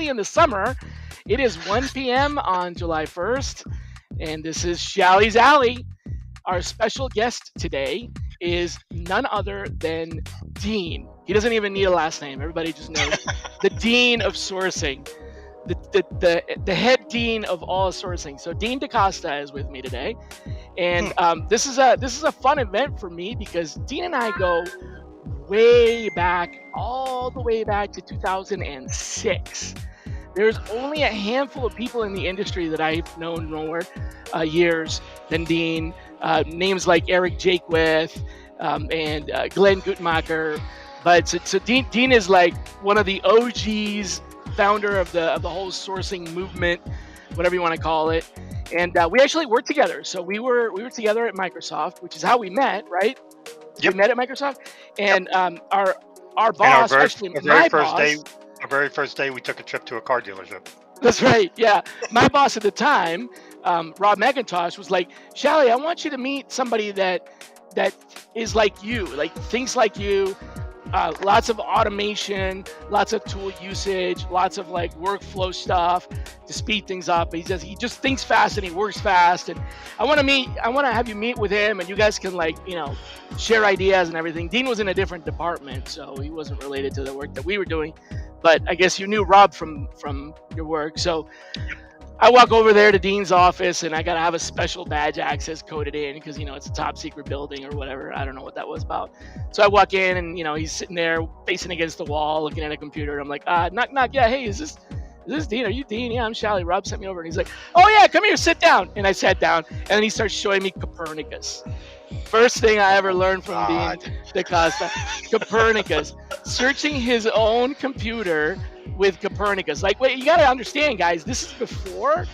in the summer. It is 1 p.m. on July 1st, and this is Shally's Alley. Our special guest today is none other than Dean. He doesn't even need a last name. Everybody just knows the Dean of sourcing, the head Dean of all sourcing. So Dean DaCosta is with me today, and this is a fun event for me because Dean and I go way back, all the way back to 2006. There's only a handful of people in the industry that I've known more years than Dean. Names like Eric Jakewith and Glenn Guttmacher. But so Dean is like one of the OGs, founder of the whole sourcing movement, whatever you want to call it. And we actually worked together. So we were together at Microsoft, which is how we met, right? Yep. We met at Microsoft, and our And boss, actually my boss. our very first day, we took a trip to a car dealership. That's right. Yeah. My boss at the time, Rob McIntosh, was like, Shally, I want you to meet somebody that is like you, like thinks like you, lots of automation, lots of tool usage, lots of like workflow stuff to speed things up. He just thinks fast and he works fast. And I want to have you meet with him and you guys can share ideas and everything. Dean was in a different department, so he wasn't related to the work that we were doing. But I guess you knew Rob from your work. So I walk over there to Dean's office and I got to have a special badge access coded in because, it's a top secret building or whatever. I don't know what that was about. So I walk in and, he's sitting there facing against the wall looking at a computer. I'm like, knock, knock. Yeah, hey, is this Dean? Are you Dean? Yeah, I'm Shally. Rob sent me over. And he's like, oh, yeah, come here, sit down. And I sat down and then he starts showing me Copernicus. First thing I ever learned from Dean DaCosta, Copernicus, searching his own computer with Copernicus. Like, wait, you got to understand, guys, this is before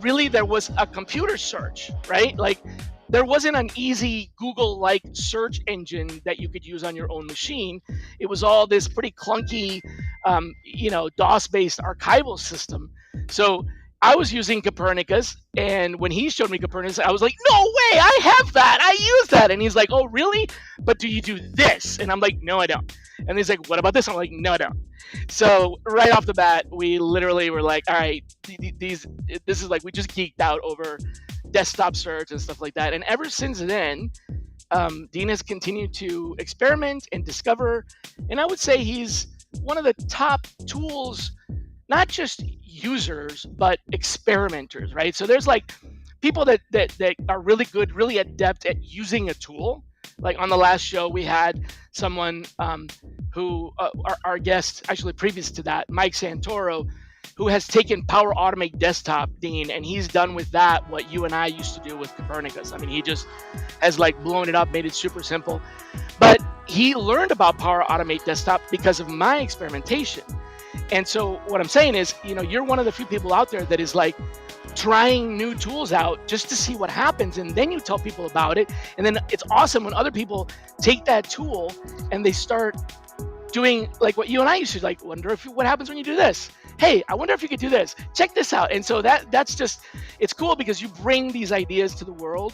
really there was a computer search, right? Like, there wasn't an easy Google-like search engine that you could use on your own machine. It was all this pretty clunky, DOS-based archival system. So I was using Copernicus, and when he showed me Copernicus, I was like, no way, I have that, I use that. And he's like, oh, really? But do you do this? And I'm like, no, I don't. And he's like, what about this? I'm like, no, I don't. So right off the bat, we literally were like, all right, this is like, we just geeked out over desktop search and stuff like that. And ever since then, Dean has continued to experiment and discover. And I would say he's one of the top tools, not just users, but experimenters, right? So there's like people that are really good, really adept at using a tool. Like on the last show, we had someone who, our guest, actually previous to that, Mike Santoro, who has taken Power Automate Desktop, Dean, and he's done with that what you and I used to do with Copernicus. I mean, he just has like blown it up, made it super simple. But he learned about Power Automate Desktop because of my experimentation. And so what I'm saying is, you're one of the few people out there that is like trying new tools out just to see what happens. And then you tell people about it. And then it's awesome when other people take that tool and they start doing like what you and I used to like, wonder what happens when you do this. Hey, I wonder if you could do this. Check this out. And so that's just, it's cool because you bring these ideas to the world.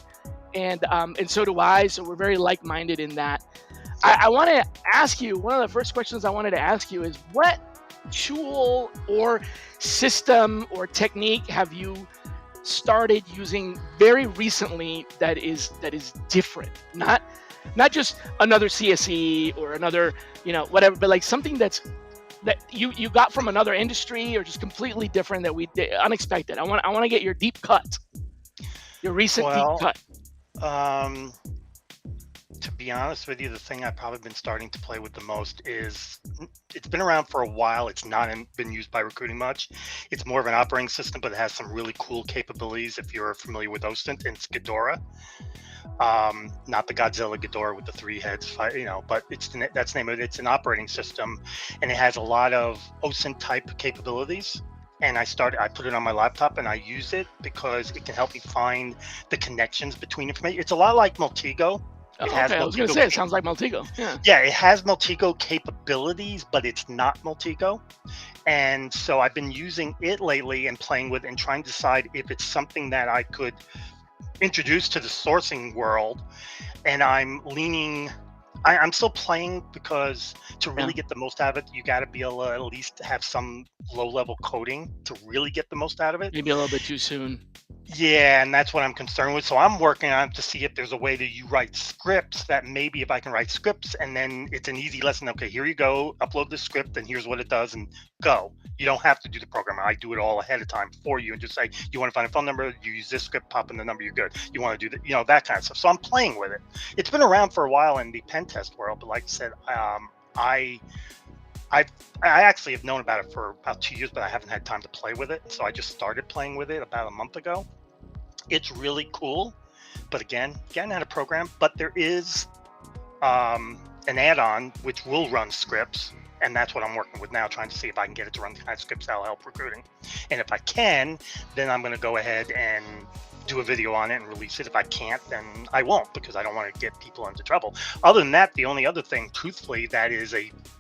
And so do I. So we're very like-minded in that. I want to ask you, one of the first questions I wanted to ask you is, what tool or system or technique have you started using very recently that is different? Not just another CSE or another, whatever, but like something that you got from another industry or just completely different that we did, unexpected. I want to get your deep cut, your recent deep cut. To be honest with you, the thing I've probably been starting to play with the most is, it's been around for a while. It's not been used by recruiting much. It's more of an operating system, but it has some really cool capabilities if you're familiar with OSINT, and it's Ghidorah. Not the Godzilla Ghidorah with the 3 heads, but that's the name of it. It's an operating system, and it has a lot of OSINT type capabilities. And I put it on my laptop and I use it because it can help me find the connections between information. It's a lot like Multigo. I was going to say, it sounds like Multigo. Yeah, it has Multigo capabilities, but it's not Multigo. And so I've been using it lately and playing with and trying to decide if it's something that I could introduce to the sourcing world. And I'm leaning I'm still playing because to Yeah. really get the most out of it, you got to be able to at least have some low-level coding to really get the most out of it. Maybe a little bit too soon. Yeah, and that's what I'm concerned with. So I'm working on to see if there's a way that you write scripts that maybe if I can write scripts and then it's an easy lesson. Okay, here you go, upload the script and here's what it does and go. You don't have to do the programming. I do it all ahead of time for you and just say, you want to find a phone number, you use this script, pop in the number, you're good. You want to do that, that kind of stuff. So I'm playing with it. It's been around for a while in the pen test world, but like I said, I I actually have known about it for about 2 years, but I haven't had time to play with it. So I just started playing with it about a month ago. It's really cool, but again, getting out of program. But there is an add-on which will run scripts, and that's what I'm working with now, trying to see if I can get it to run the kind of scripts that'll help recruiting. And if I can, then I'm going to go ahead and do a video on it and release it. If I can't, then I won't, because I don't want to get people into trouble. Other than that, the only other thing, truthfully, that is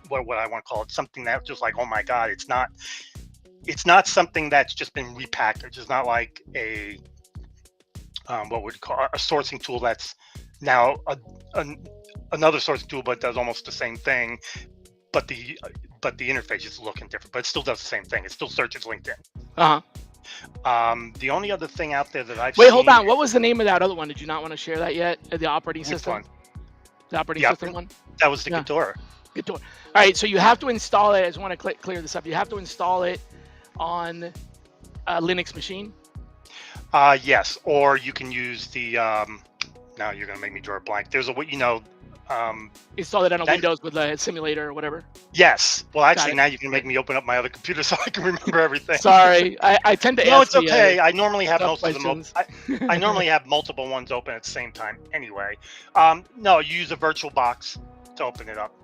what I want to call it, something that just like, oh my God, it's not something that's just been repackaged. It's not like a what would you call a sourcing tool that's now another sourcing tool, but does almost the same thing. But the interface is looking different, but it still does the same thing. It still searches LinkedIn. The only other thing out there that I've Wait, seen, hold on. What was the name of that other one? Did you not want to share that yet? The operating system? one? The operating system one? That was the Ghidorah. Ghidorah. All right, so you have to install it. I just want to clear this up. You have to install it on a Linux machine. Yes, or you can use the. Now you're gonna make me draw a blank. There's a install it on a Windows with a simulator or whatever. Yes. Well, actually, now you can make me open up my other computer so I can remember everything. Sorry, I tend to. No, it's okay. I normally have most questions. of them. I normally have multiple ones open at the same time. Anyway, no, you use a virtual box to open it up,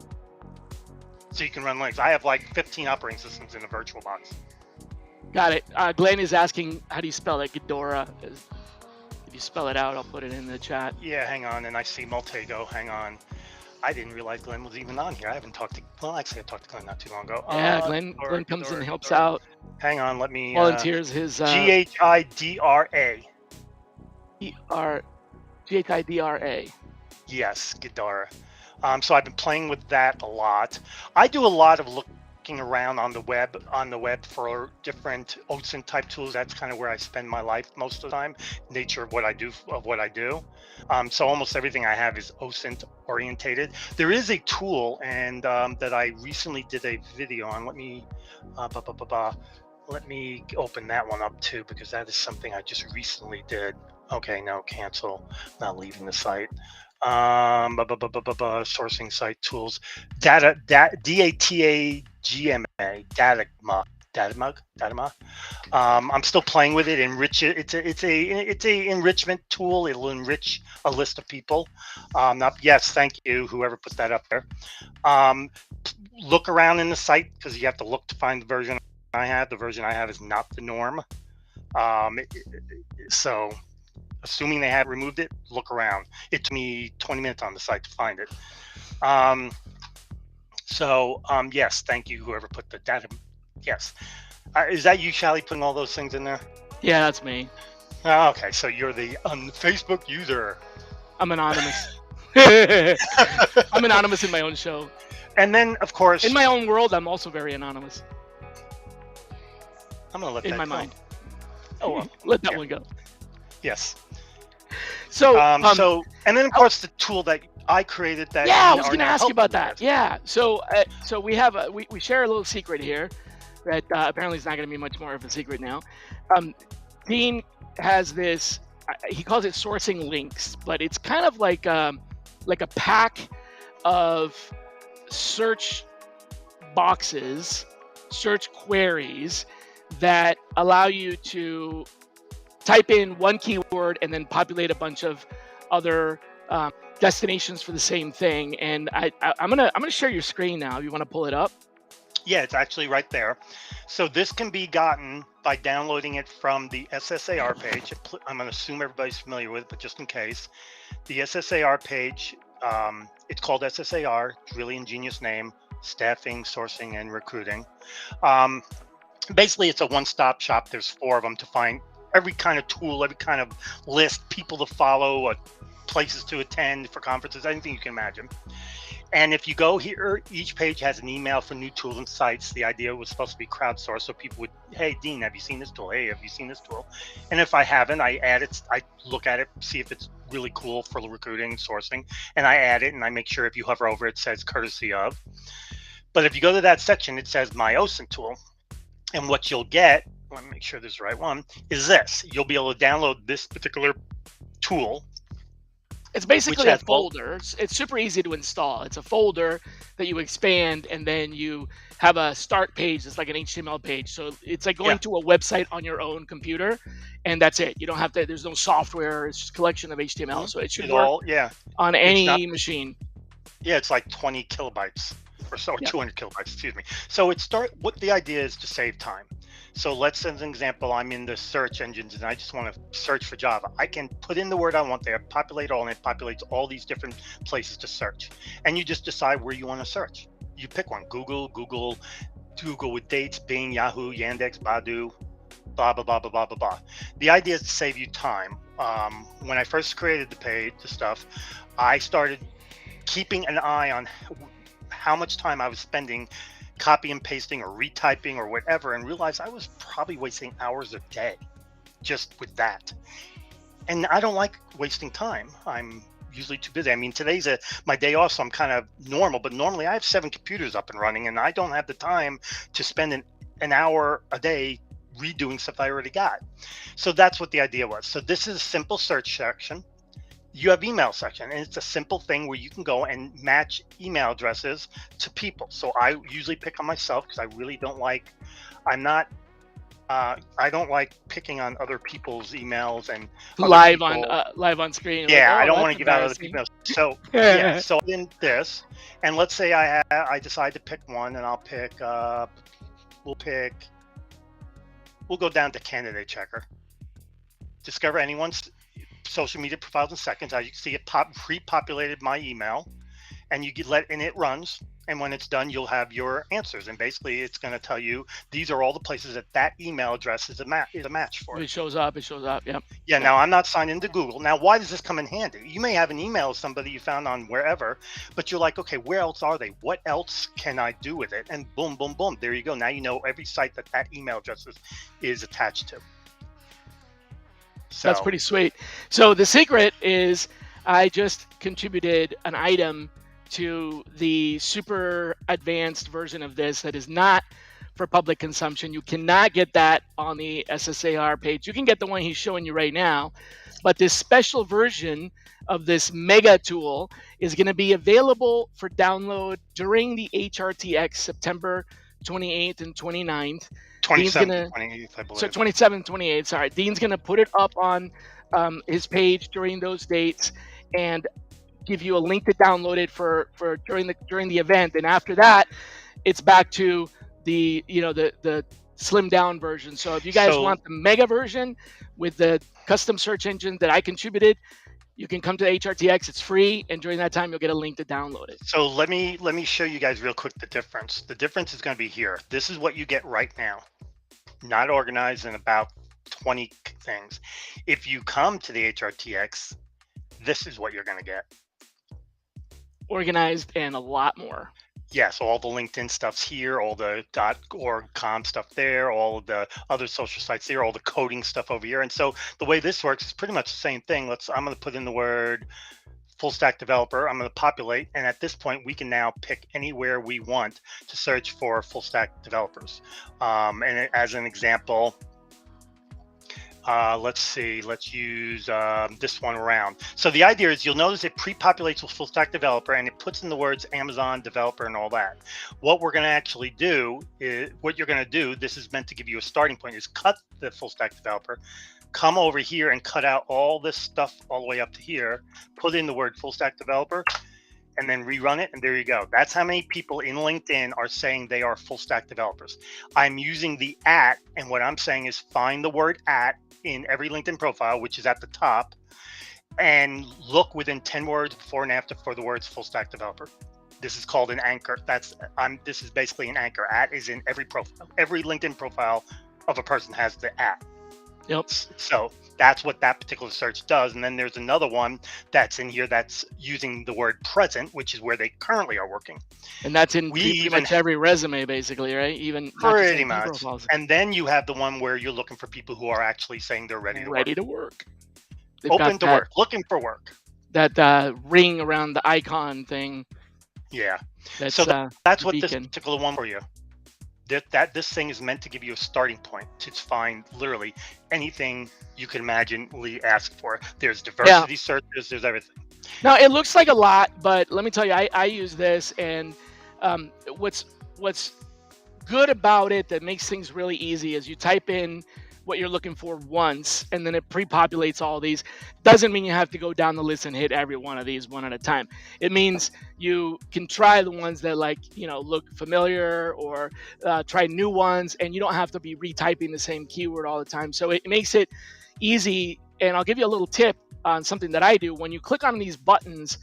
so you can run Linux. I have like 15 operating systems in a virtual box. Got it. Glenn is asking, how do you spell it? Ghidorah. If you spell it out, I'll put it in the chat. Yeah, hang on. And I see Multago. Hang on. I didn't realize Glenn was even on here. I haven't talked to. Well, actually, I talked to Glenn not too long ago. Yeah, Glenn comes in and helps out. Hang on, let me. Volunteers his. Ghidra. Ghidra. Yes, Ghidorah. So I've been playing with that a lot. I do a lot of looking around on the web for different OSINT type tools. That's kind of where I spend my life most of the time. Nature of what I do. So almost everything I have is OSINT orientated. There is a tool and that I recently did a video on. Let me open that one up too, because that is something I just recently did. Okay, no, cancel. Not leaving the site. Sourcing site tools. Datagma. I'm still playing with it. Enrich it. It's a enrichment tool. It'll enrich a list of people. Yes, thank you, whoever put that up there. Look around in the site, because you have to look to find the version I have. The version I have is not the norm. So assuming they have removed it, look around. It took me 20 minutes on the site to find it. Yes, thank you, whoever put the data. Yes. Is that you, Shally, putting all those things in there? Yeah, that's me. Okay, so you're the Facebook user. I'm anonymous. I'm anonymous in my own show. And then, of course, in my own world, I'm also very anonymous. I'm going to let in that my go. mind. Oh, well, let that one go. Yes. So, and then of course the tool that I created that. Yeah, I was going to ask you about that. Yeah. So we have we share a little secret here that apparently is not going to be much more of a secret now. Dean has this. He calls it sourcing links, but it's kind of like a pack of search boxes, search queries that allow you to type in one keyword and then populate a bunch of other destinations for the same thing. And I'm gonna share your screen now. If you want to pull it up. Yeah, it's actually right there. So this can be gotten by downloading it from the SSAR page. I'm going to assume everybody's familiar with it, but just in case, the SSAR page, it's called SSAR. It's a really ingenious name: Staffing, Sourcing, and Recruiting. Basically, it's a one-stop shop. There's 4 of them to find every kind of tool, every kind of list, people to follow, places to attend for conferences, anything you can imagine. And if you go here, each page has an email for new tools and sites. The idea was supposed to be crowdsourced, so people would, hey, Dean, have you seen this tool? Hey, have you seen this tool? And if I haven't, I add it. I look at it, see if it's really cool for recruiting and sourcing, and I add it, and I make sure if you hover over it, it says courtesy of. But if you go to that section, it says my OSINT tool, and what you'll get, let me make sure this is the right one, is this. You'll be able to download this particular tool. It's basically a folder. It's super easy to install. It's a folder that you expand, and then you have a start page that's like an HTML page. So it's like going to a website on your own computer, and that's it. You don't have to. There's no software. It's just a collection of HTML. So it should work on any machine. Yeah, it's like 20 kilobytes or so, 200 kilobytes. Excuse me. So what the idea is to save time. So let's, as an example, I'm in the search engines and I just want to search for Java. I can put in the word I want there, populate all, and it populates all these different places to search. And you just decide where you want to search. You pick one: Google with dates, Bing, Yahoo, Yandex, Baidu, blah, blah, blah, blah, blah, blah, blah. The idea is to save you time. When I first created the stuff, I started keeping an eye on how much time I was spending copy and pasting or retyping or whatever, and realized I was probably wasting hours a day just with that. And I don't like wasting time. I'm usually too busy. I mean, today's my day off, so I'm kind of normal, but normally I have 7 computers up and running, and I don't have the time to spend an hour a day redoing stuff I already got. So that's what the idea was. So this is a simple search section. You have email section, and it's a simple thing where you can go and match email addresses to people. So I usually pick on myself because I really don't like, I don't like picking on other people's emails and live on screen. Yeah, I don't want to give out other people's. So so in this, and let's say I decide to pick one, and I'll pick we'll go down to candidate checker. Discover anyone's social media profiles in seconds. As you can see, it pre-populated my email, and and it runs, and when it's done, you'll have your answers, and basically it's going to tell you these are all the places that email address is a match for. It shows up. Yeah. Now I'm not signed into Google. Now, why does this come in handy? You may have an email of somebody you found on wherever, but you're like, okay, where else are they? What else can I do with it? And boom, boom, boom, there you go. Now you know every site that email address is attached to. So that's pretty sweet. So the secret is I just contributed an item to the super advanced version of this that is not for public consumption. You cannot get that on the SSAR page. You can get the one he's showing you right now, but this special version of this mega tool is going to be available for download during the HRTX September 28th and 29th. 27th, 28th, I believe. So 27th, 28th, sorry. Dean's going to put it up on his page during those dates and give you a link to download it for during the event. And after that, it's back to the slimmed down version. So if you guys want the mega version with the custom search engine that I contributed, you can come to HRTX. It's free, and during that time, you'll get a link to download it. So let me show you guys real quick the difference. The difference is going to be here. This is what you get right now, not organized in about 20 things. If you come to the HRTX, this is what you're going to get. Organized and a lot more. Yeah, so all the LinkedIn stuff's here, all the .org.com stuff there, all of the other social sites there, all the coding stuff over here. And so the way this works is pretty much the same thing. I'm going to put in the word full stack developer. I'm going to populate. And at this point, we can now pick anywhere we want to search for full stack developers. And as an example, let's use this one around. So the idea is you'll notice it pre-populates with full stack developer and it puts in the words Amazon developer and all that. What we're going to actually do is this is meant to give you a starting point, is cut the full stack developer, come over here and cut out all this stuff all the way up to here, put in the word full stack developer, and then rerun it, and there you go. That's how many people in LinkedIn are saying they are full stack developers. I'm using the @ and what I'm saying is find the word @ in every LinkedIn profile, which is at the top, and look within 10 words before and after for the words full stack developer. This is called an anchor. This is basically an anchor. @ is in every profile. Every LinkedIn profile of a person has the @ Yep. So that's what that particular search does. And then there's another one that's in here that's using the word present, which is where they currently are working. And that's in We pretty even much every resume, basically, right? Even not just pretty LinkedIn much. profiles. And then you have the one where you're looking for people who are actually saying they're ready to work. Ready to work. They've got Open to work, looking for work. that ring around the icon thing. Yeah. That's So that's what this beacon. particular one for you. This thing is meant to give you a starting point to find literally anything you can imaginably ask for. There's diversity searches, there's everything. Now it looks like a lot, but let me tell you, I use this, and what's good about it that makes things really easy is you type in what you're looking for once, and then it pre-populates all these. Doesn't mean you have to go down the list and hit every one of these one at a time. It means you can try the ones that look familiar, or try new ones, and you don't have to be retyping the same keyword all the time. So it makes it easy. And I'll give you a little tip on something that I do. When you click on these buttons,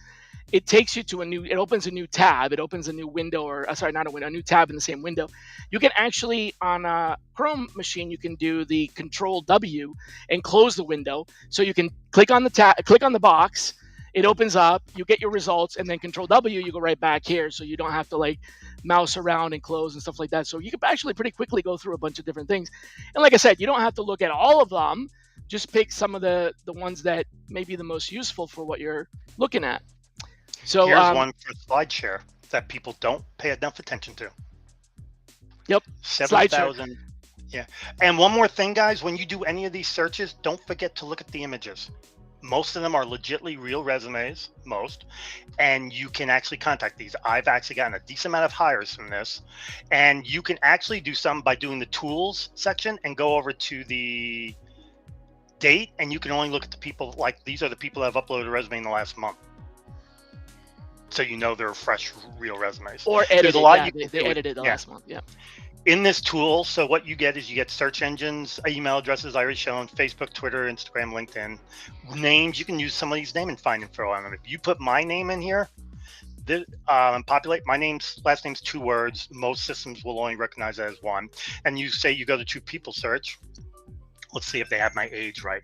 it takes you to it opens a new tab. It opens a new window, or sorry, not a window, a new tab in the same window. You can actually, on a Chrome machine, you can do the Control W and close the window. So you can click on the box, it opens up, you get your results, and then Control W, you go right back here. So you don't have to mouse around and close and stuff like that. So you can actually pretty quickly go through a bunch of different things. And like I said, you don't have to look at all of them. Just pick some of the ones that may be the most useful for what you're looking at. So here's one for SlideShare that people don't pay enough attention to. Yep. 7,000. Yeah. And one more thing, guys, when you do any of these searches, don't forget to look at the images. Most of them are legitimately real resumes, and you can actually contact these. I've actually gotten a decent amount of hires from this, and you can actually do some by doing the tools section and go over to the date, and you can only look at the people, these are the people that have uploaded a resume in the last month. So they're fresh, real resumes. Or edited. There's a lot they edited the last month. Yeah. In this tool, so what you get is you get search engines, email addresses I already shown, Facebook, Twitter, Instagram, LinkedIn, names. You can use somebody's name and find info on them. If you put my name in here, populate my last name's 2 words. Most systems will only recognize that as one. And you say you go to 2 people search. Let's see if they have my age right.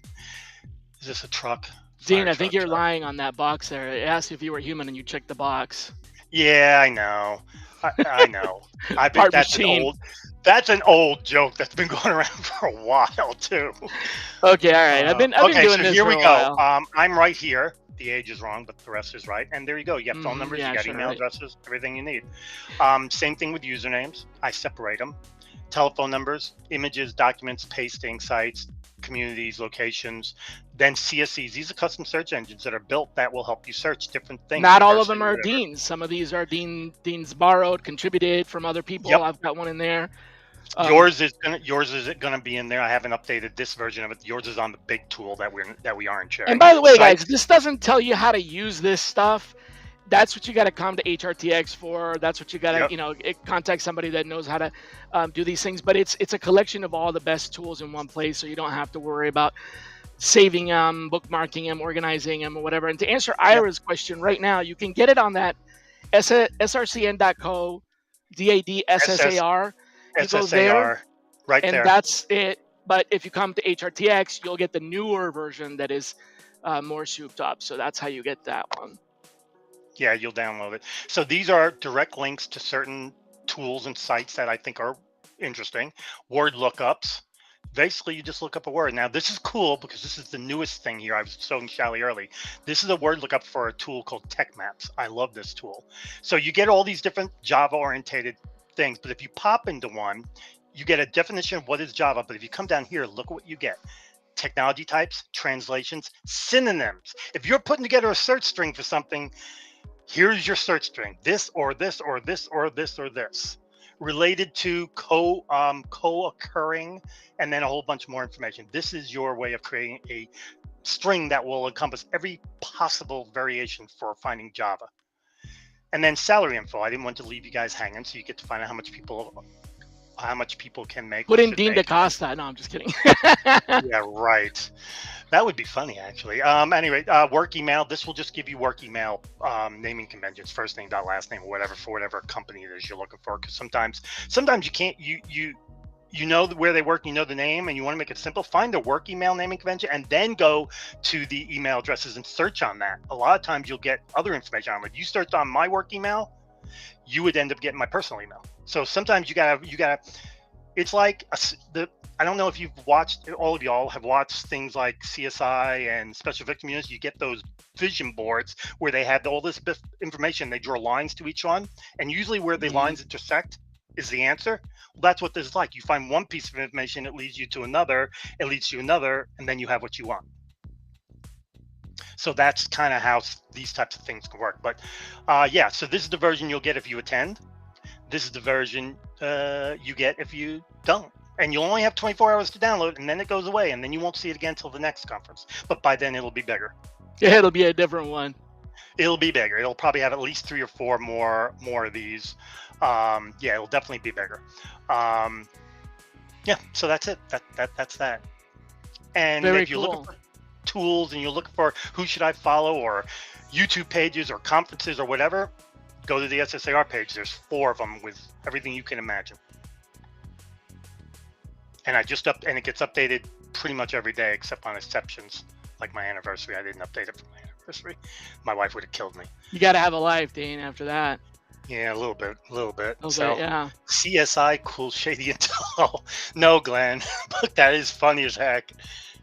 Is this a truck? Dean, I think you're lying on that box there. It asked you if you were human, and you checked the box. Yeah, I know. I know. I bet that's an old joke that's been going around for a while too. Okay, all right. I've been doing this here for we a go. while. I'm right here. The age is wrong, but the rest is right. And there you go. You have phone numbers, yeah, you got sure, email right. addresses, everything you need. Same thing with usernames. I separate them. Telephone numbers, images, documents, pasting, sites, communities, locations, then CSEs. These are custom search engines that are built that will help you search different things. Not all of them are Dean's. Some of these are Dean's borrowed, contributed from other people. Yep. I've got one in there. Yours is gonna be in there. I haven't updated this version of it. Yours is on the big tool that we aren't sharing. And by the way, guys, this doesn't tell you how to use this stuff. That's what you got to come to HRTX for. That's what you got to, contact somebody that knows how to do these things. But it's a collection of all the best tools in one place, so you don't have to worry about saving them, bookmarking them, organizing them, or whatever. And to answer Ira's question right now, you can get it on that srcn.co DADSSAR. You go there, right and there. That's it. But if you come to HRTX, you'll get the newer version that is more souped up. So that's how you get that one. Yeah, you'll download it. So these are direct links to certain tools and sites that I think are interesting. Word lookups. Basically, you just look up a word. Now, this is cool because this is the newest thing here. I was showing Shally early. This is a word lookup for a tool called Tech Maps. I love this tool. So you get all these different Java-orientated things, but if you pop into one, you get a definition of what is Java. But if you come down here, look at what you get. Technology types, translations, synonyms. If you're putting together a search string for something, here's your search string, this or this or this or this or this, related to co-occurring, and then a whole bunch more information. This is your way of creating a string that will encompass every possible variation for finding Java. And then salary info. I didn't want to leave you guys hanging, so you get to find out how much people can make. Put in Dean DaCosta. No, I'm just kidding. Yeah, right. That would be funny, actually. Anyway, work email. This will just give you work email naming conventions, first name, last name, or whatever, for whatever company it is you're looking for. Because sometimes you can't. you know where they work, you know the name, and you want to make it simple, find their work email naming convention and then go to the email addresses and search on that. A lot of times you'll get other information on it. You search on my work email, you would end up getting my personal email. So sometimes you gotta it's like I don't know if you've watched, all of y'all have watched things like CSI and Special Victim Units. You get those vision boards where they have all this information. They draw lines to each one, and usually where the lines intersect is the answer. Well, that's what this is like. You find one piece of information, it leads you to another, it leads to another, and then you have what you want. So that's kind of how these types of things can work. But yeah, so this is the version you'll get if you attend. This is the version you get if you don't. And you'll only have 24 hours to download, and then it goes away, and then you won't see it again until the next conference. But by then, it'll be bigger. Yeah, it'll be a different one. It'll be bigger. It'll probably have at least 3 or 4 more of these. Yeah, it'll definitely be bigger. Yeah, so that's it. That's that. And Very if you're cool. looking for tools and you're looking for who should I follow or YouTube pages or conferences or whatever, go to the SSAR page. There's 4 of them with everything you can imagine. And it gets updated pretty much every day except on exceptions, like my anniversary. I didn't update it for my anniversary. My wife would have killed me. You got to have a life, Dean, after that. Yeah, a little bit. So, yeah. CSI, cool, shady intel. No, Glenn, but that is funny as heck.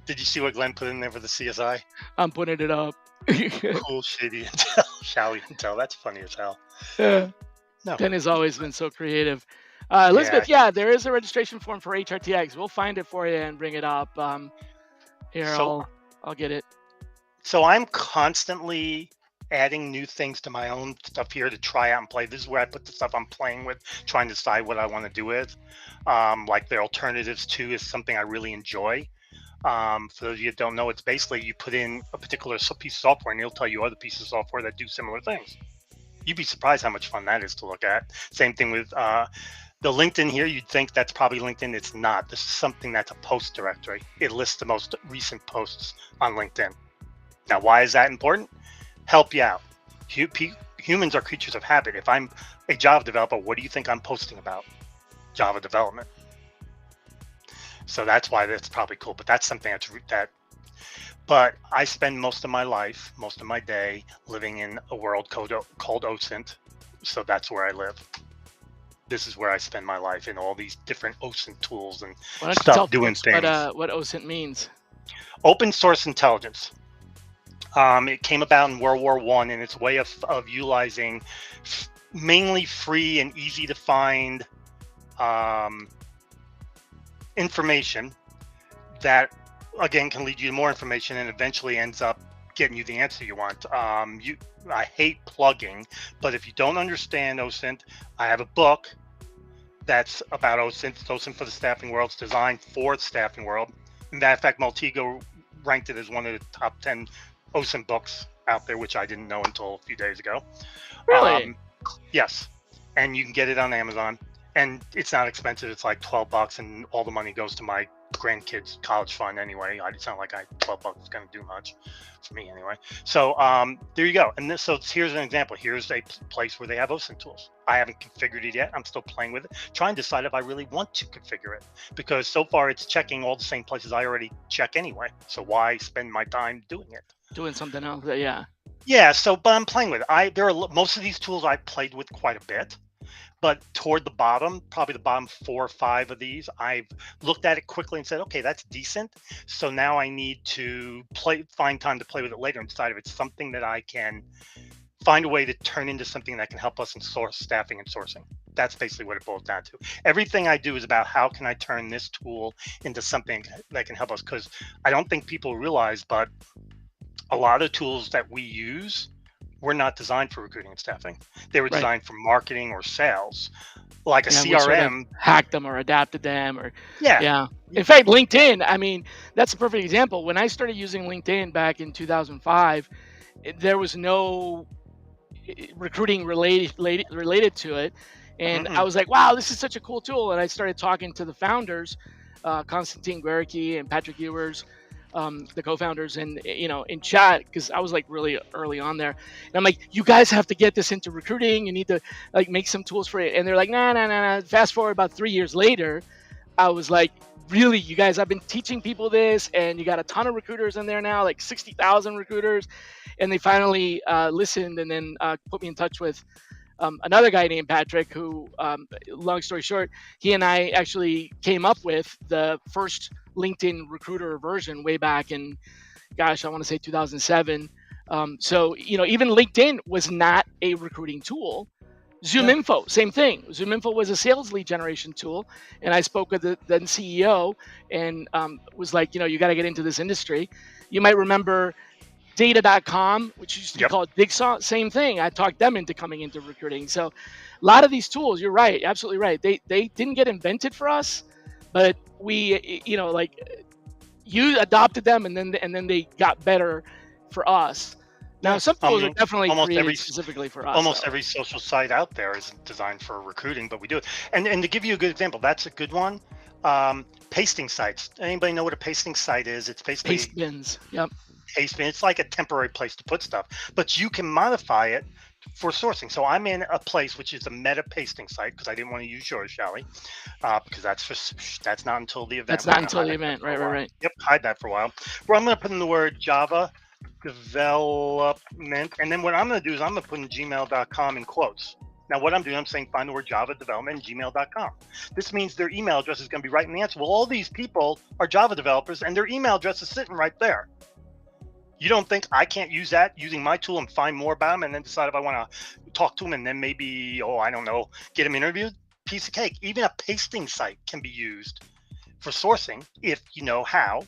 Did you see what Glenn put in there for the CSI? I'm putting it up. Cool, shady intel, Shally intel. That's funny as hell. Yeah. No. Ben has always been so creative. Elizabeth, yeah, there is a registration form for HRTX. We'll find it for you and bring it up. Here, So- I'll get it. So I'm constantly adding new things to my own stuff here to try out and play. This is where I put the stuff I'm playing with, trying to decide what I want to do with. Like the alternatives to is something I really enjoy. For those of you that don't know, it's basically you put in a particular piece of software and it'll tell you other pieces of software that do similar things. You'd be surprised how much fun that is to look at. Same thing with the LinkedIn here. You'd think that's probably LinkedIn. It's not. This is something that's a post directory. It lists the most recent posts on LinkedIn. Now, why is that important? Help you out. Humans are creatures of habit. If I'm a Java developer, what do you think I'm posting about? Java development. So that's why that's probably cool. But that's something but I spend most of my life, most of my day living in a world called OSINT. So that's where I live. This is where I spend my life in all these different OSINT tools and Why don't you stuff tell doing folks things. what OSINT means? Open source intelligence. It came about in World War I, and it's a way of utilizing mainly free and easy to find information that, again, can lead you to more information and eventually ends up getting you the answer you want. I hate plugging, but if you don't understand OSINT, I have a book that's about OSINT. It's OSINT for the staffing world. It's designed for the staffing world. In fact, Maltego ranked it as one of the top 10 OSINT books out there, which I didn't know until a few days ago. Really? Yes. And you can get it on Amazon. And it's not expensive. It's like $12, and all the money goes to my grandkids' college fund anyway. It's not like $12 is going to do much for me anyway. So there you go. And so here's an example. Here's a place where they have OSINT tools. I haven't configured it yet. I'm still playing with it, trying to decide if I really want to configure it, because so far it's checking all the same places I already check anyway. So why spend my time doing it? Doing something else, yeah. Yeah. So, but I'm playing with it. Most of these tools I played with quite a bit. But toward the bottom, probably the bottom 4 or 5 of these, I've looked at it quickly and said, okay, that's decent. So now I need to find time to play with it later and decide if it's something that I can find a way to turn into something that can help us in staffing and sourcing. That's basically what it boils down to. Everything I do is about how can I turn this tool into something that can help us, because I don't think people realize, but a lot of tools that we use were not designed for recruiting and staffing. They were designed for marketing or sales, like a CRM. We sort of hacked them or adapted them, or yeah. In fact, LinkedIn. I mean, that's a perfect example. When I started using LinkedIn back in 2005, there was no recruiting related to it, and I was like, "Wow, this is such a cool tool." And I started talking to the founders, Konstantin Guericki and Patrick Ewers, the co-founders, and in chat, because I was like really early on there, and I'm like, you guys have to get this into recruiting. You need to like make some tools for it. And they're like, nah. Fast forward about 3 years later, I was like, really, you guys, I've been teaching people this, and you got a ton of recruiters in there now, like 60,000 recruiters. And they finally listened, and then put me in touch with another guy named Patrick, who, long story short, he and I actually came up with the first LinkedIn recruiter version way back in, gosh, I want to say 2007. So, even LinkedIn was not a recruiting tool. Zoom Yeah. Info, same thing. Zoom Info was a sales lead generation tool. And I spoke with the then CEO, and was like, you got to get into this industry. You might remember data.com, which used to be Yep. called Digsaw, same thing. I talked them into coming into recruiting. So a lot of these tools, you're right, absolutely right. They didn't get invented for us, but we, like, you adopted them, and then they got better for us. Now Yeah. some I tools are mean, definitely almost every created specifically for us almost though. every social site out there is designed for recruiting, but we do it. And to give you a good example, that's a good one. Pasting sites. Anybody know what a pasting site is? It's Paste basically bins. Yep. pasting. It's like a temporary place to put stuff, but you can modify it for sourcing. So I'm in a place which is a meta pasting site because I didn't want to use yours, Shally, because that's not until the event. That's We're not going to until the hide that event. for Right, a right, while. right. Yep, hide that for a while. Where I'm going to put in the word Java development, and then what I'm going to do is I'm going to put in gmail.com in quotes. Now what I'm doing, I'm saying find the word Java development in gmail.com. This means their email address is going to be right in the answer. Well, all these people are Java developers and their email address is sitting right there. You don't think I can't use that using my tool and find more about them and then decide if I want to talk to them and then maybe, I don't know, get them interviewed? Piece of cake. Even a pasting site can be used for sourcing if you know how,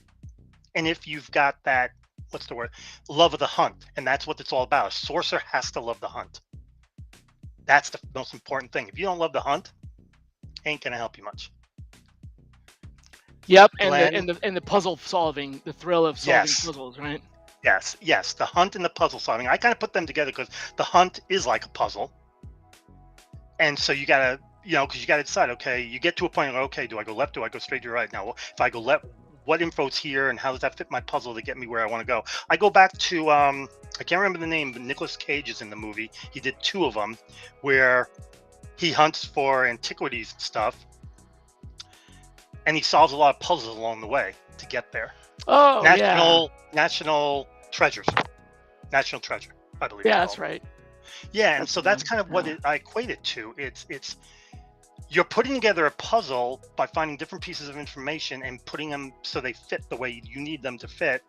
and if you've got that, what's the word, love of the hunt. And that's what it's all about. A sourcer has to love the hunt. That's the most important thing. If you don't love the hunt, ain't gonna help you much. Yep, and the Glenn, and the and the puzzle solving, the thrill of solving yes, puzzles, right? yes, the hunt and the puzzle solving. I kind of put them together because the hunt is like a puzzle, and so you gotta, because you gotta decide. Okay, you get to a point where, okay, do I go left? Do I go straight to right? Now, if I go left, what info's here, and how does that fit my puzzle to get me where I want to go? I go back to I can't remember the name, but Nicolas Cage is in the movie. He did two of them, where he hunts for antiquities and stuff, and he solves a lot of puzzles along the way to get there. Oh yeah, National treasures, national treasure, I believe it's yeah, that's called. right. Yeah, and That's so the that's one. kind of what Yeah. I equate it to. It's you're putting together a puzzle by finding different pieces of information and putting them so they fit the way you need them to fit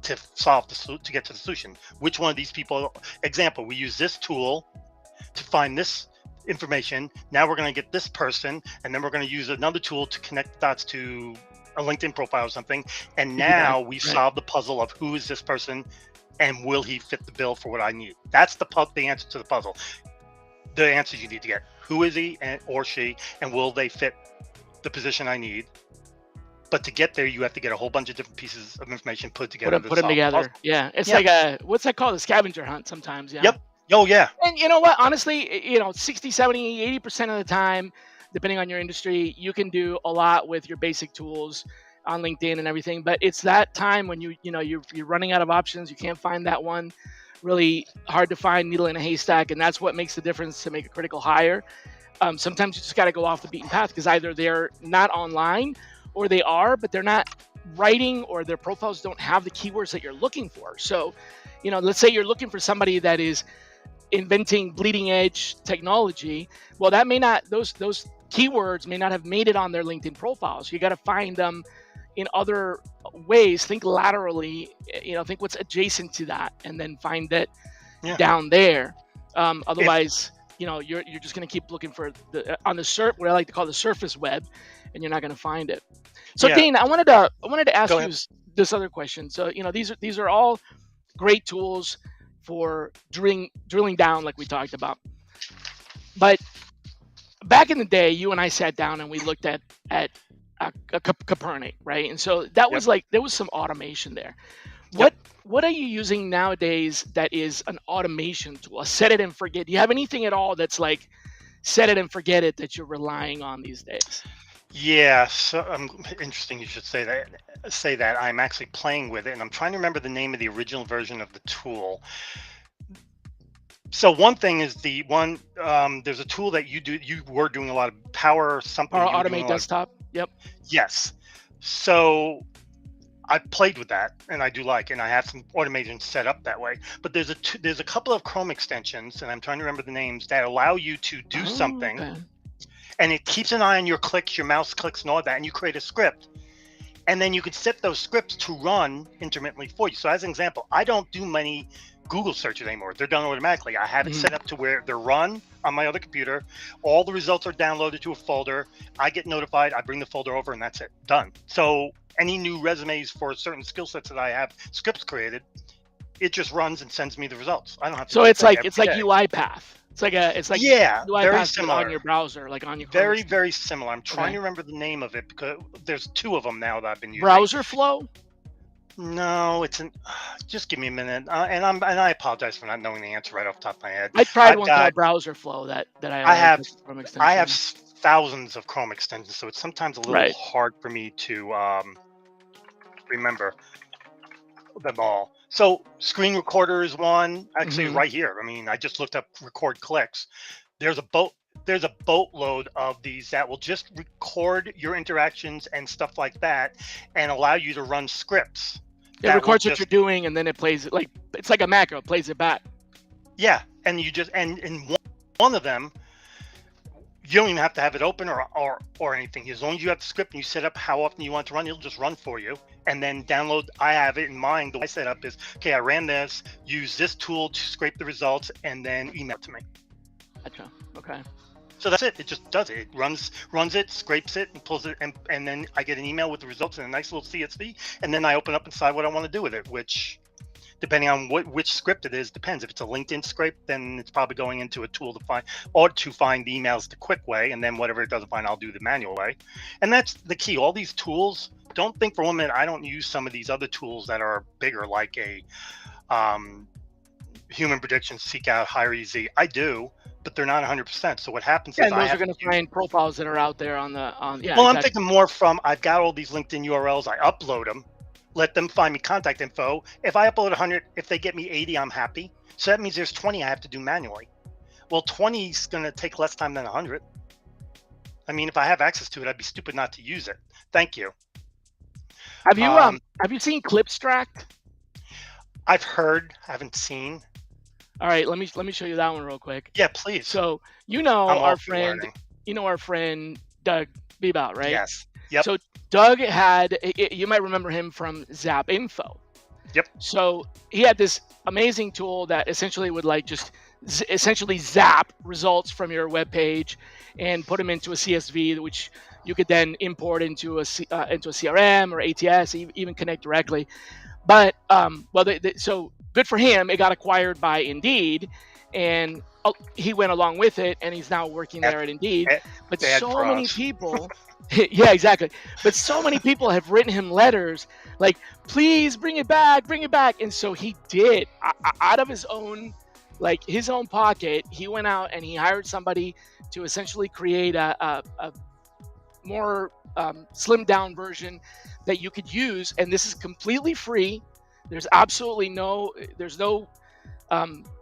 to solve to get to the solution. Which one of these people? Example: we use this tool to find this information. Now we're going to get this person, and then we're going to use another tool to connect the dots to a LinkedIn profile or something. And Piggyback. now we Right. solve the puzzle of who is this person and will he fit the bill for what I need. That's the answer to the puzzle. The answers you need to get: who is he or she, and will they fit the position I need? But to get there, you have to get a whole bunch of different pieces of information put together to Put them solve the together. puzzle. Yeah, it's Yeah. like a, what's that called? A scavenger hunt sometimes. Yeah. Yep. Oh yeah. And you know what? Honestly, 60, 70, 80% of the time, depending on your industry, you can do a lot with your basic tools on LinkedIn and everything. But it's that time when you're running out of options. You can't find that one, really hard to find needle in a haystack, and that's what makes the difference to make a critical hire. Sometimes you just got to go off the beaten path because either they're not online or they are, but they're not writing, or their profiles don't have the keywords that you're looking for. So, let's say you're looking for somebody that is inventing bleeding edge technology. Well, that may not, those keywords may not have made it on their LinkedIn profile. So you got to find them in other ways. Think laterally, think what's adjacent to that, and then find it Yeah. down there. If Otherwise, you're just going to keep looking for the on the what I like to call the surface web, and you're not going to find it. So yeah, Dean, I wanted to go ask you ahead. this other question. So these are all great tools for drilling down, like we talked about. But back in the day, you and I sat down and we looked at a Copernic, right? And so that Yep. was like, there was some automation there. Yep. What are you using nowadays that is an automation tool, a set it and forget? Do you have anything at all that's like set it and forget it that you're relying on these days? Yeah, so interesting you should say that. I'm actually playing with it, and I'm trying to remember the name of the original version of the tool. So one thing is the one there's a tool that you were doing a lot of power something. Or You were doing automate a lot of desktop? Yep. Yes. So I played with that, and I do like, and I have some automation set up that way. But there's a couple of Chrome extensions, and I'm trying to remember the names that allow you to do Oh, something, okay. and it keeps an eye on your clicks, your mouse clicks, and all that, and you create a script, and then you can set those scripts to run intermittently for you. So as an example, I don't do many Google searches anymore. They're done automatically. I have it Mhm. set up to where they're run on my other computer. All the results are downloaded to a folder. I get notified. I bring the folder over, and that's it. Done. So any new resumes for certain skill sets that I have scripts created, it just runs and sends me the results. I don't have to So do a it's thing like every day. UiPath. It's like Yeah, very UiPath, but on similar. your browser, like on your Chrome Very, extension. very similar. I'm trying Okay. to remember the name of it because there's two of them now that I've been using. Browser Flow. No, it's an. Just give me a minute, and I apologize for not knowing the answer right off the top of my head. I tried I've one got called Browser Flow that I I like have as a Chrome I have extension. thousands of Chrome extensions, so it's sometimes a little Right. hard for me to remember them all. So screen recorder is one. Actually, Hmm. right here. I mean, I just looked up record clicks. There's a boat. There's a boatload of these that will just record your interactions and stuff like that, and allow you to run scripts It that will records what you're just doing and then it plays it like it's like a macro. It plays it back. yeah, and you just and in one of them you don't even have to have it open or anything. As long as you have the script and you set up how often you want to run, it'll just run for you. And then download. I have it in mind. The way I set up is okay. I ran this. Use this tool to scrape the results, and then email it to me. Gotcha. Okay. So that's it. It just does it. It runs it, scrapes it, and pulls it, and then I get an email with the results and a nice little CSV. And then I open up and decide what I want to do with it. Which, depending on which script it is, depends. If it's a LinkedIn script, then it's probably going into a tool to find the emails the quick way, and then whatever it doesn't find, I'll do the manual way. And that's the key. All these tools. Don't think for one minute I don't use some of these other tools that are bigger, like a human prediction, seek out, hire easy. I do, but they're not 100%. So what happens Yeah, is and I those are have going to to use. find profiles that are out there on. Yeah, Well, I'm exactly. thinking more from I've got all these LinkedIn URLs. I upload them, let them find me contact info. If I upload 100, if they get me 80, I'm happy. So that means there's 20 I have to do manually. Well, 20 is going to take less time than 100. I mean, if I have access to it, I'd be stupid not to use it. Thank you. Have you Um, have you seen Clipstract? I've heard, haven't seen. All right, let me show you that one real quick. Yeah, please. So I'm all our for friend, learning. Doug Bebout, right? Yes. Yep. So Doug had you might remember him from Zap Info. Yep. So he had this amazing tool that essentially would like just essentially zap results from your web page and put them into a CSV, which you could then import into into a CRM or ATS, even connect directly. But well, so good for him. It got acquired by Indeed, and he went along with it, and he's now working Bad, there at Indeed. But bad so for many us. people, yeah, exactly. But so many people have written him letters like, "Please bring it back, bring it back." And so he did, out of his own, like his own pocket. He went out and he hired somebody to essentially create a more slimmed down version that you could use, and this is completely free. There's absolutely there's no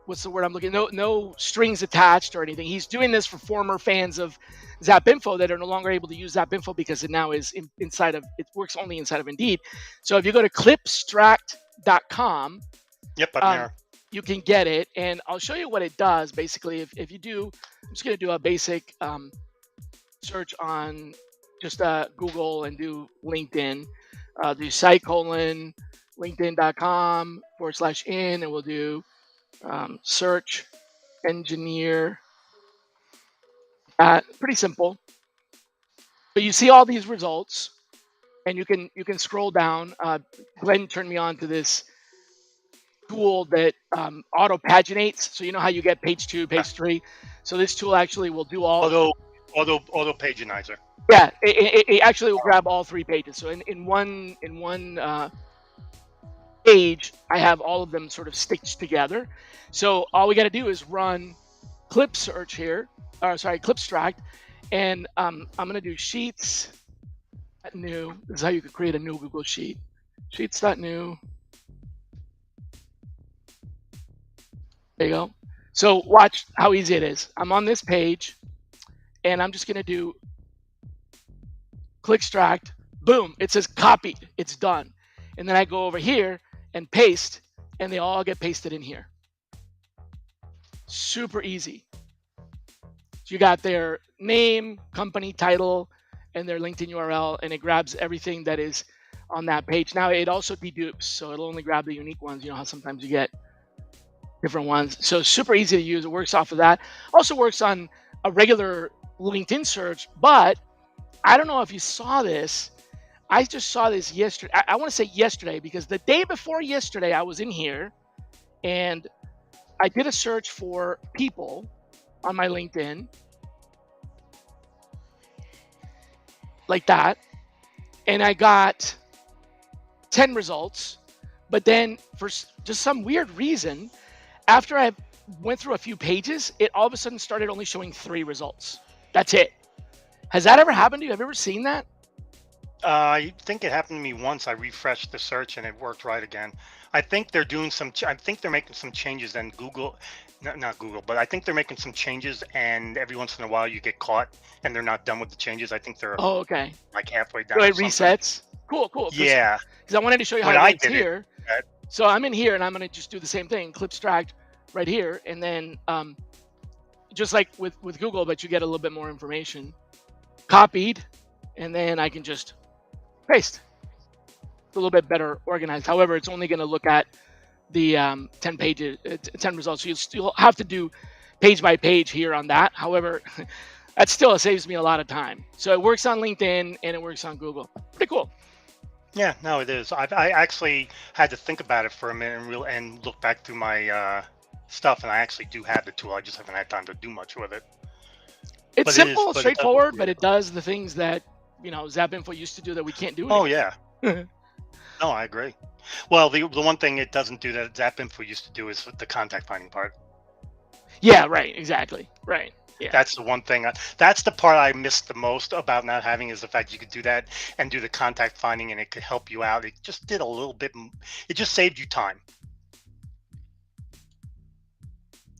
what's the word I'm looking, no strings attached or anything. He's doing this for former fans of Zap Info that are no longer able to use Zap Info because it now is inside of, it works only inside of Indeed. So if you go to clipstract.com, Yep, I'm um, there. you can get it, and I'll show you what it does. Basically, if you do, I'm just going to do a basic search on just Google and do LinkedIn. Do site colon linkedin.com/in, and we'll do search engineer. Pretty simple. But you see all these results, and you can scroll down. Glenn turned me on to this tool that auto paginates. So you know how you get page 2, Yeah. page 3. So this tool actually will do all. Auto paginizer. Yeah, it actually will grab all 3 pages. So in one page, I have all of them sort of stitched together. So all we got to do is run clip search here, or sorry, Clipstract, and I'm gonna do sheets new. This is how you could create a new Google sheet. Sheets.new. There you go. So watch how easy it is. I'm on this page, and I'm just gonna do click extract, boom, it says copied, it's done. And then I go over here and paste, and they all get pasted in here. Super easy. So you got their name, company title, and their LinkedIn URL, and it grabs everything that is on that page. Now it also dedupes, so it'll only grab the unique ones. You know how sometimes you get different ones. So super easy to use. It works off of that. Also works on a regular LinkedIn search, but I don't know if you saw this. I just saw this yesterday. I want to say yesterday because the day before yesterday, I was in here and I did a search for people on my LinkedIn like that, and I got 10 results. But then for just some weird reason, after I went through a few pages, it all of a sudden started only showing 3 results. That's it. Has that ever happened to you? Have you ever seen that? I think it happened to me once. I refreshed the search and it worked right again. I think they're doing some. I think they're making some changes. And Google, not Google, but I think they're making some changes. And every once in a while, you get caught, and they're not done with the changes. I think they're Oh, okay. like halfway So down. it Or something. resets. Cool. Yeah. Because I wanted to show you how When it I works did here. it, So I'm in here, and I'm going to just do the same thing. Clip extract right here, and then just like with Google, but you get a little bit more information. Copied, and then I can just paste. It's a little bit better organized. However, it's only going to look at the 10 pages, 10 results. So you still have to do page by page here on that. However, that still saves me a lot of time. So it works on LinkedIn and it works on Google. Pretty cool. yeah, no, it is. I actually had to think about it for a minute and look back through my stuff, and I actually do have the tool. I just haven't had time to do much with it. It's But simple, but straightforward, but it does the things that Zap Info used to do that we can't do Oh anymore. yeah. No, I agree. Well, the one thing it doesn't do that Zap Info used to do is the contact finding part. Yeah, right, exactly, right. Yeah, That's the one thing. That's the part I missed the most about not having is the fact you could do that and do the contact finding, and it could help you out. It just did a little bit. It just saved you time.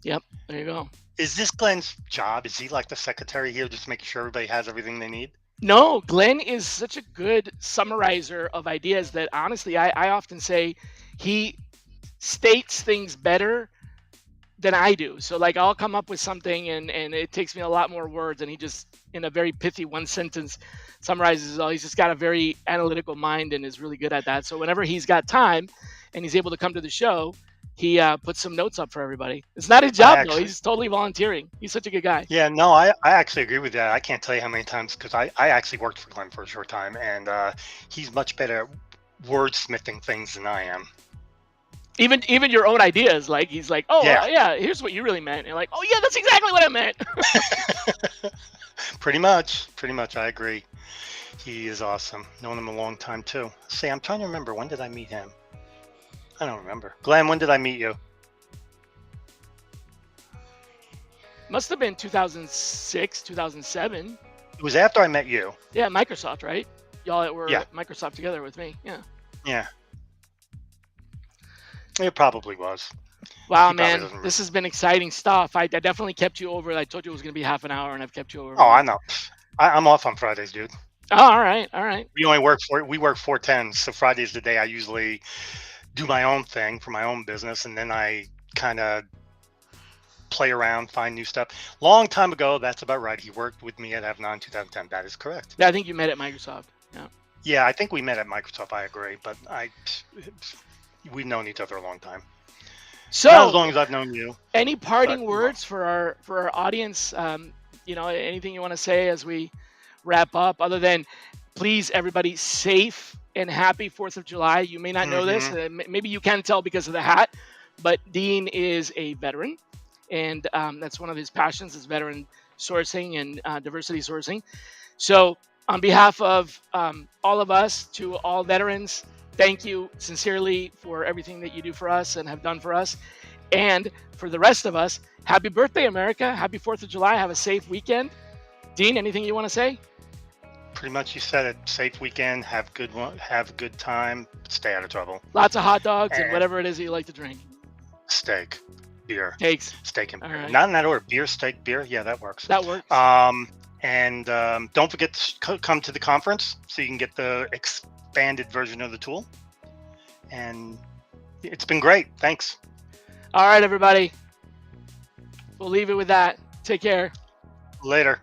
yep. There you go. Is this Glenn's job? Is he like the secretary here, just making sure everybody has everything they need? No, Glenn is such a good summarizer of ideas that honestly, I often say he states things better than I do. So like I'll come up with something and it takes me a lot more words and he just in a very pithy one sentence summarizes it all. He's just got a very analytical mind and is really good at that. So whenever he's got time and he's able to come to the show, he puts some notes up for everybody. It's not his job though. He's totally volunteering. He's such a good guy. Yeah, no, I actually agree with that. I can't tell you how many times because I actually worked for Glenn for a short time, and he's much better at wordsmithing things than I am. Even your own ideas, like he's like, oh yeah, here's what you really meant. And you're like, oh yeah, that's exactly what I meant. Pretty much, I agree. He is awesome. Known him a long time too. See, I'm trying to remember, when did I meet him? I don't remember. Glenn, when did I meet you? Must have been 2006, 2007. It was after I met you. Yeah, Microsoft, right? Y'all were Yeah. at Microsoft together with me. Yeah. Yeah. It probably was. Wow, man, this has been exciting stuff. I definitely kept you over. I told you it was going to be half an hour, and I've kept you over. Oh, I know. I'm off on Fridays, dude. Oh, all right. We work 4/10, so Friday's the day I usually do my own thing for my own business, and then I kind of play around, find new stuff. Long time ago, that's about right. He worked with me at Avalon in 2010. That is correct. Yeah, I think you met at Microsoft. Yeah. Yeah, I think we met at Microsoft. I agree, but we've known each other a long time. So not as long as I've known you. Any parting words for our audience? Anything you want to say as we wrap up, other than please, everybody, safe and happy 4th of July. You may not know this. Maybe you can tell because of the hat, but Dean is a veteran, and that's one of his passions is veteran sourcing and diversity sourcing. So on behalf of all of us, to all veterans, thank you sincerely for everything that you do for us and have done for us. And for the rest of us, happy birthday, America. Happy 4th of July. Have a safe weekend. Dean, anything you want to say? Pretty much you said it. Safe weekend. Have a good time. Stay out of trouble. Lots of hot dogs and whatever it is that you like to drink. Steak, beer. Steaks. Steak and beer. Right. Not in that order. Beer, steak, beer. Yeah, that works. That works. And don't forget to come to the conference so you can get the expanded version of the tool. And it's been great. Thanks. All right, everybody. We'll leave it with that. Take care. Later.